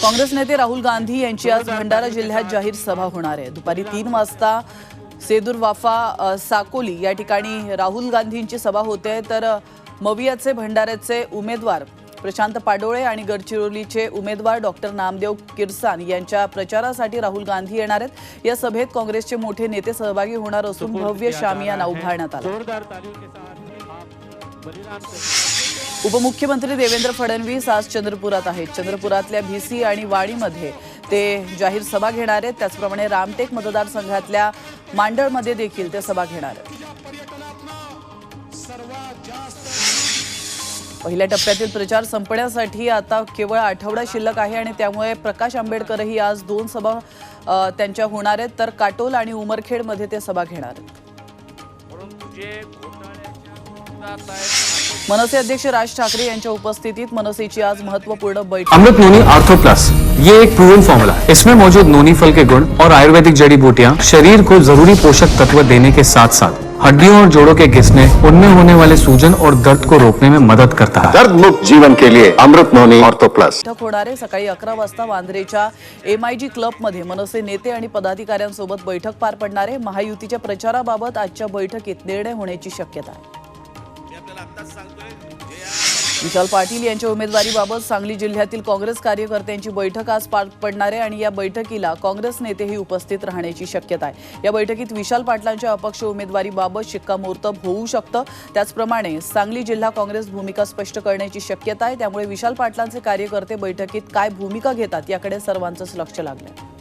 काँग्रेस नेते राहुल गांधी यांची आज भंडारा जिल्ह्यात जाहीर सभा होणार आहे। दुपारी 3 वाजता सेदूर वाफा साकोली या ठिकाणी राहुल गांधींची सभा होते। तर मवियाचे भंडाऱ्याचे उमेदवार प्रशांत पाडोळे आणि गडचिरोलीचे उमेदवार डॉक्टर नामदेव किरसान यांच्या प्रचारासाठी राहुल गांधी येणार आहेत। या सभेत काँग्रेसचे मोठे नेते सहभागी होणार असून भव्य शामियाना उभारण्यात आला। उपमुख्यमंत्री देवेंद्र फडणवीस आज चंद्रपुरात आहेत। चंद्रपुरातल्या भीसी आणि वाडीमध्ये ते जाहीर सभा घेणार आहेत। त्याचप्रमाणे रामटेक मतदारसंघातल्या मांडळमध्ये देखील ते सभा घेणार आहेत। पहिल्या टप्प्यातील प्रचार संपण्यासाठी आता केवळ आठवडा शिल्लक आहे आणि त्यामुळे प्रकाश आंबेडकरही आज 2 सभा त्यांच्या होणार आहेत। तर काटोल आणि उमरखेडमध्ये ते सभा घेणार आहेत। मनसे अध्यक्ष राज ठाकरे यांच्या उपस्थितीत मनसेची आज महत्वपूर्ण बैठक। अमृत नोनी आर्थो प्लस ये एक प्रूवन फॉर्मूला है। इसमें मौजूद नोनी फल के गुण और आयुर्वेदिक जड़ी बूटियां शरीर को जरूरी पोषक तत्व देने के साथ साथ हड्डियों और जोड़ों के घिसने, उनमें होने वाले सूजन और दर्द को रोकने में मदद करता है। दर्द मुक्त जीवन के लिए अमृत नोनी आर्थो प्लस। बैठक होणार आहे। सकाळी 11 वाजता वांद्रेच्या MIG क्लबमध्ये मनसे नेते आणि पदाधिकाऱ्यांसोबत बैठक पार पडणार आहे। महायुतीच्या प्रचाराबाबत आजच्या बैठकीत निर्णय होण्याची शक्यता आहे। विशाल पाटील यांच्या उमेदवारीबाबत सांगली जिल्ह्यातील काँग्रेस कार्यकर्त्यांची बैठक आज पार पडणार आहे आणि या बैठकीला काँग्रेस नेतेही उपस्थित राहण्याची शक्यता आहे। या बैठकीत विशाल पाटलांच्या अपक्ष उमेदवारीबाबत शिक्कामोर्तब होऊ शकतं। त्याचप्रमाणे सांगली जिल्हा काँग्रेस भूमिका स्पष्ट करण्याची शक्यता आहे। त्यामुळे विशाल पाटलांचे कार्यकर्ते बैठकीत काय भूमिका घेतात याकडे सर्वांचंच लक्ष लागलंय।